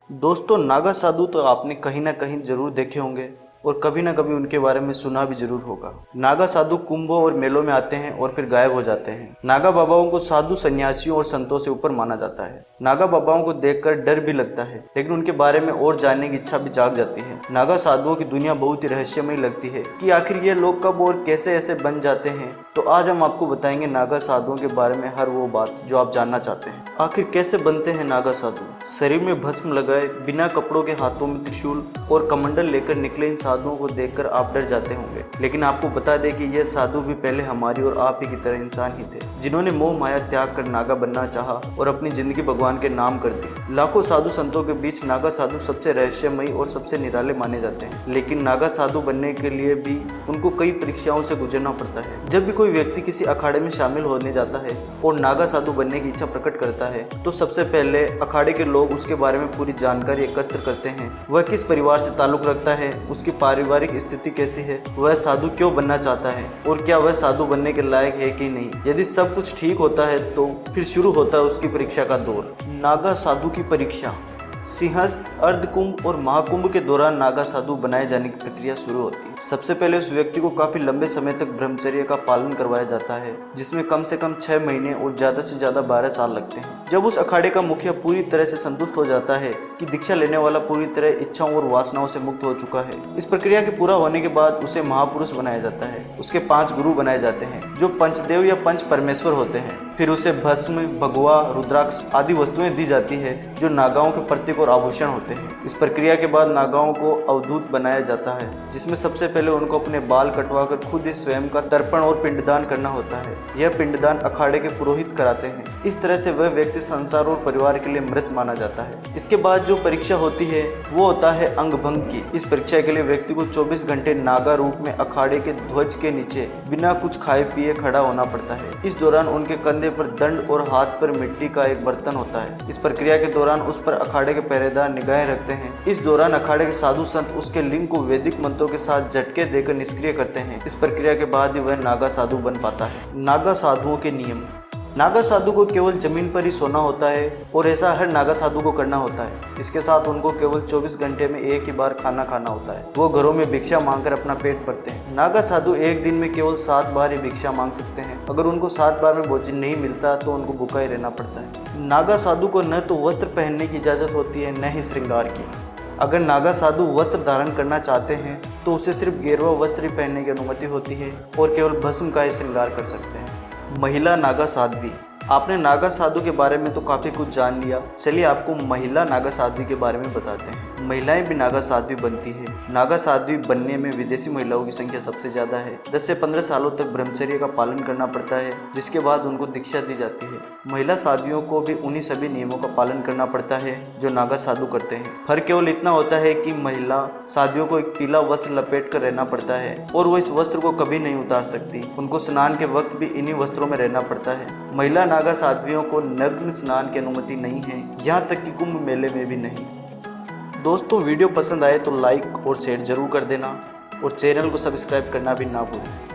दोस्तों, नागा साधु तो आपने कहीं ना कहीं जरूर देखे होंगे और कभी ना कभी उनके बारे में सुना भी जरूर होगा। नागा साधु कुंभों और मेलों में आते हैं और फिर गायब हो जाते हैं। नागा बाबाओं को साधु सन्यासियों और संतों से ऊपर माना जाता है। नागा बाबाओं को देखकर डर भी लगता है, लेकिन उनके बारे में और जानने की इच्छा भी जाग जाती है। नागा साधुओं की दुनिया बहुत ही रहस्यमयी लगती है कि आखिर ये लोग कब और कैसे ऐसे बन जाते हैं। तो आज हम आपको बताएंगे नागा साधुओं के बारे में हर वो बात जो आप जानना चाहते हैं। आखिर कैसे बनते हैं नागा साधु? शरीर में भस्म लगाए, बिना कपड़ों के, हाथों में त्रिशूल और कमंडल लेकर निकले इन साधुओं को देखकर आप डर जाते होंगे। लेकिन आपको बता दें कि ये साधु भी पहले हमारी और आप ही की तरह इंसान ही थे, जिन्होंने मोह माया त्याग कर नागा बनना चाहा और अपनी जिंदगी भगवान के नाम कर दी। लाखों साधु संतों के बीच नागा साधु सबसे रहस्यमयी और सबसे निराले माने जाते हैं। लेकिन नागा साधु बनने के लिए भी उनको कई परीक्षाओं से गुजरना पड़ता है। जब भी कोई व्यक्ति किसी अखाड़े में शामिल होने जाता है और नागा साधु बनने की इच्छा प्रकट करता है, तो सबसे पहले अखाड़े के लोग उसके बारे में पूरी जानकारी एकत्र करते हैं। वह किस परिवार से ताल्लुक रखता है, उसकी पारिवारिक स्थिति कैसी है, वह साधु क्यों बनना चाहता है और क्या वह साधु बनने के लायक है कि नहीं। यदि सब कुछ ठीक होता है तो फिर शुरू होता है उसकी परीक्षा का दौर। नागा साधु की परीक्षा। सिंहस्थ, अर्धकुंभ और महाकुंभ के दौरान नागा साधु बनाए जाने की प्रक्रिया शुरू होती है। सबसे पहले उस व्यक्ति को काफी लंबे समय तक ब्रह्मचर्य का पालन करवाया जाता है, जिसमें कम से कम 6 महीने और ज्यादा से ज्यादा 12 साल लगते हैं। जब उस अखाड़े का मुखिया पूरी तरह से संतुष्ट हो जाता है कि दीक्षा लेने वाला पूरी तरह इच्छाओं और वासनाओं से मुक्त हो चुका है, इस प्रक्रिया के पूरा होने के बाद उसे महापुरुष बनाया जाता है। उसके 5 गुरु बनाए जाते हैं, जो पंचदेव या पंच परमेश्वर होते हैं। फिर उसे भस्म, भगवा, रुद्राक्ष आदि वस्तुएं दी जाती है, जो नागाओं के प्रतीक और आभूषण होते हैं। इस प्रक्रिया के बाद नागाओं को अवधूत बनाया जाता है, जिसमें सबसे पहले उनको अपने बाल कटवाकर खुद ही स्वयं का तर्पण और पिंडदान करना होता है। यह पिंडदान अखाड़े के पुरोहित कराते हैं। इस तरह से वह व्यक्ति संसार और परिवार के लिए मृत माना जाता है। इसके बाद जो परीक्षा होती है वो होता है अंगभंग की। इस परीक्षा के लिए व्यक्ति को 24 घंटे नागा रूप में अखाड़े के ध्वज के नीचे बिना कुछ खाए पिए खड़ा होना पड़ता है। इस दौरान उनके कंधे पर दंड और हाथ पर मिट्टी का एक बर्तन होता है। इस प्रक्रिया के दौरान उस पर अखाड़े के पहरेदार निगाहें रखते हैं। इस दौरान अखाड़े के साधु संत उसके लिंग को वैदिक मंत्रों के साथ झटके देकर निष्क्रिय करते हैं। इस प्रक्रिया के बाद ही वह नागा साधु बन पाता है। नागा साधुओं के नियम। नागा साधु को केवल जमीन पर ही सोना होता है और ऐसा हर नागा साधु को करना होता है। इसके साथ उनको केवल 24 घंटे में एक ही बार खाना खाना होता है। वो घरों में भिक्षा मांगकर अपना पेट भरते हैं। नागा साधु एक दिन में केवल 7 बार ही भिक्षा मांग सकते हैं। अगर उनको 7 बार में भोजन नहीं मिलता तो उनको भूखा ही रहना पड़ता है। नागा साधु को न तो वस्त्र पहनने की इजाज़त होती है, न ही श्रृंगार की। अगर नागा साधु वस्त्र धारण करना चाहते हैं तो उसे सिर्फ गेरुआ वस्त्र ही पहनने की अनुमति होती है और केवल भस्म का ही श्रृंगार कर सकते हैं। महिला नागा साध्वी। आपने नागा साधु के बारे में तो काफ़ी कुछ जान लिया, चलिए आपको महिला नागा साध्वी के बारे में बताते हैं। महिलाएं भी नागा साध्वी बनती है। नागा साध्वी बनने में विदेशी महिलाओं की संख्या सबसे ज़्यादा है। 10 से 15 सालों तक ब्रह्मचर्य का पालन करना पड़ता है, जिसके बाद उनको दीक्षा दी जाती है। महिला साध्वियों को भी उन्हीं सभी नियमों का पालन करना पड़ता है जो नागा साधु करते हैं। फर्क केवल इतना होता है कि महिला साध्वियों को एक पीला वस्त्र लपेट कर रहना पड़ता है और वो इस वस्त्र को कभी नहीं उतार सकती। उनको स्नान के वक्त भी इन्हीं वस्त्रों में रहना पड़ता है। महिला नागा साध्वियों को नग्न स्नान की अनुमति नहीं है, यहाँ तक कि कुंभ मेले में भी नहीं। दोस्तों, वीडियो पसंद आए तो लाइक और शेयर जरूर कर देना और चैनल को सब्सक्राइब करना भी ना भूलें।